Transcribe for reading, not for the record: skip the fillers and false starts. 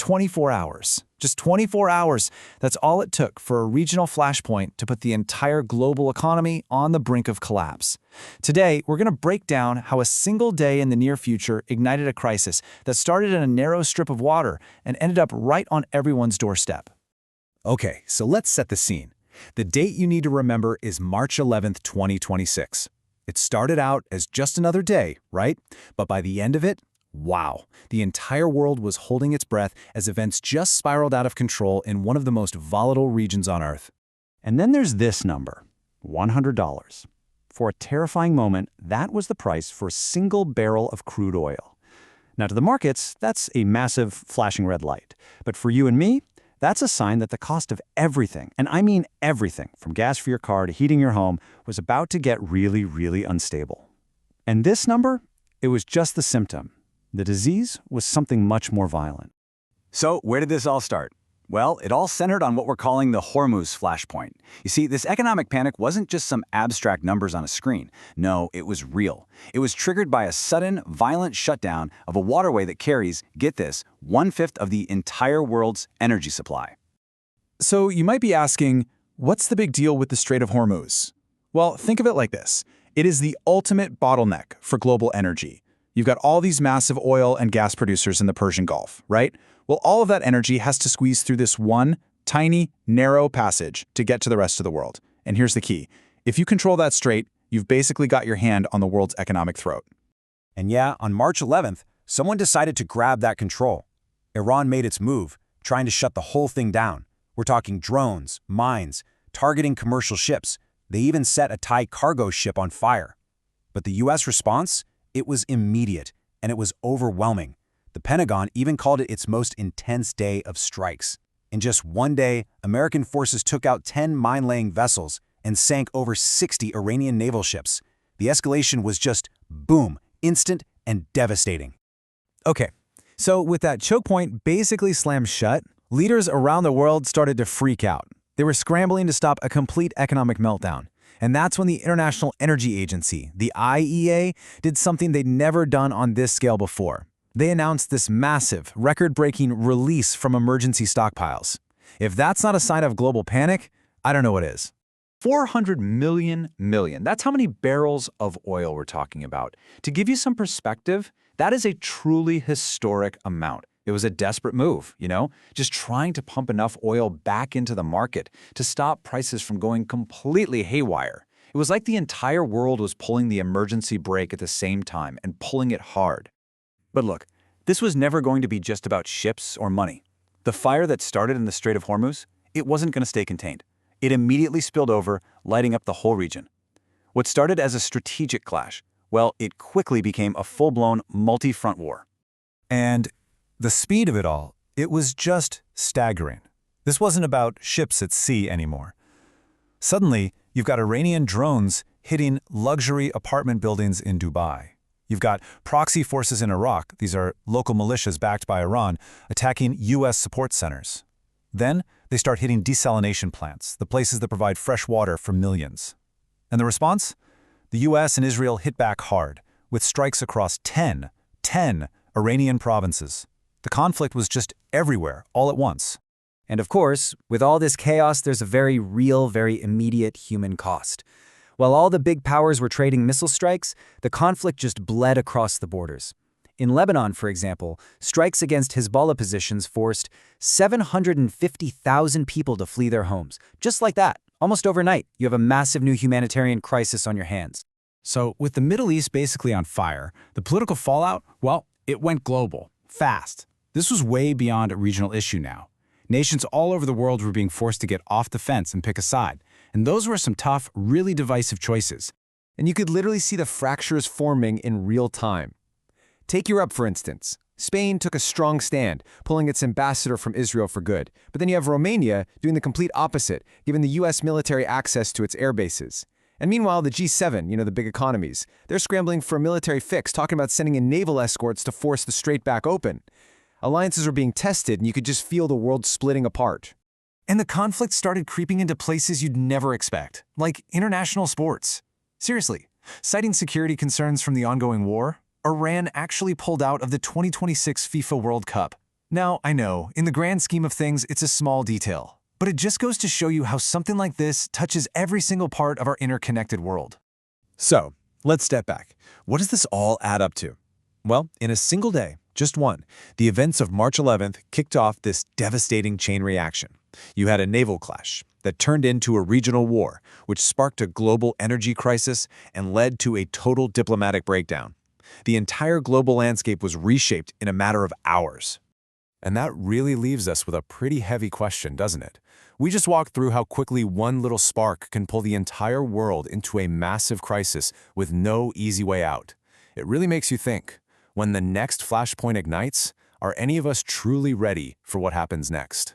24 hours. Just 24 hours. That's all it took for a regional flashpoint to put the entire global economy on the brink of collapse. Today, we're going to break down how a single day in the near future ignited a crisis that started in a narrow strip of water and ended up right on everyone's doorstep. Okay, so let's set the scene. The date you need to remember is March 11th, 2026. It started out as just another day, right? But by the end of it, wow, the entire world was holding its breath as events just spiraled out of control in one of the most volatile regions on Earth. And then there's this number, $100. For a terrifying moment, that was the price for a single barrel of crude oil. Now to the markets, that's a massive flashing red light. But for you and me, that's a sign that the cost of everything, and I mean everything, from gas for your car to heating your home, was about to get really, really unstable. And this number, it was just the symptom. The disease was something much more violent. So where did this all start? Well, it all centered on what we're calling the Hormuz flashpoint. You see, this economic panic wasn't just some abstract numbers on a screen. No, it was real. It was triggered by a sudden, violent shutdown of a waterway that carries, get this, 1/5 of the entire world's energy supply. So you might be asking, what's the big deal with the Strait of Hormuz? Well, think of it like this. It is the ultimate bottleneck for global energy. You've got all these massive oil and gas producers in the Persian Gulf, right? Well, all of that energy has to squeeze through this one tiny, narrow passage to get to the rest of the world. And here's the key. If you control that strait, you've basically got your hand on the world's economic throat. And yeah, on March 11th, someone decided to grab that control. Iran made its move, trying to shut the whole thing down. We're talking drones, mines, targeting commercial ships. They even set a Thai cargo ship on fire. But the U.S. response? It was immediate, and it was overwhelming. The Pentagon even called it its most intense day of strikes. In just one day, American forces took out 10 mine-laying vessels and sank over 60 Iranian naval ships. The escalation was just boom, instant and devastating. Okay, so with that choke point basically slammed shut, leaders around the world started to freak out. They were scrambling to stop a complete economic meltdown. And that's when the International Energy Agency, the IEA, did something they'd never done on this scale before. They announced this massive, record-breaking release from emergency stockpiles. If that's not a sign of global panic, I don't know what is. 400 million. That's how many barrels of oil we're talking about. To give you some perspective, that is a truly historic amount. It was a desperate move, just trying to pump enough oil back into the market to stop prices from going completely haywire. It was like the entire world was pulling the emergency brake at the same time and pulling it hard. But look, this was never going to be just about ships or money. The fire that started in the Strait of Hormuz, it wasn't going to stay contained. It immediately spilled over, lighting up the whole region. What started as a strategic clash, well, it quickly became a full-blown multi-front war. And the speed of it all, it was just staggering. This wasn't about ships at sea anymore. Suddenly, you've got Iranian drones hitting luxury apartment buildings in Dubai. You've got proxy forces in Iraq, these are local militias backed by Iran, attacking U.S. support centers. Then, they start hitting desalination plants, the places that provide fresh water for millions. And the response? The U.S. and Israel hit back hard, with strikes across 10 Iranian provinces. The conflict was just everywhere, all at once. And of course, with all this chaos, there's a very real, very immediate human cost. While all the big powers were trading missile strikes, the conflict just bled across the borders. In Lebanon, for example, strikes against Hezbollah positions forced 750,000 people to flee their homes. Just like that, almost overnight, you have a massive new humanitarian crisis on your hands. So with the Middle East basically on fire, the political fallout, well, it went global, fast. This was way beyond a regional issue now. Nations all over the world were being forced to get off the fence and pick a side. And those were some tough, really divisive choices. And you could literally see the fractures forming in real time. Take Europe, for instance. Spain took a strong stand, pulling its ambassador from Israel for good. But then you have Romania doing the complete opposite, giving the U.S. military access to its air bases. And meanwhile, the G7, the big economies, they're scrambling for a military fix, talking about sending in naval escorts to force the strait back open. Alliances were being tested, and you could just feel the world splitting apart. And the conflict started creeping into places you'd never expect, like international sports. Seriously, citing security concerns from the ongoing war, Iran actually pulled out of the 2026 FIFA World Cup. Now, I know, in the grand scheme of things, it's a small detail, but it just goes to show you how something like this touches every single part of our interconnected world. So, let's step back. What does this all add up to? Well, in a single day, just one, the events of March 11th kicked off this devastating chain reaction. You had a naval clash that turned into a regional war, which sparked a global energy crisis and led to a total diplomatic breakdown. The entire global landscape was reshaped in a matter of hours. And that really leaves us with a pretty heavy question, doesn't it? We just walked through how quickly one little spark can pull the entire world into a massive crisis with no easy way out. It really makes you think, when the next flashpoint ignites, are any of us truly ready for what happens next?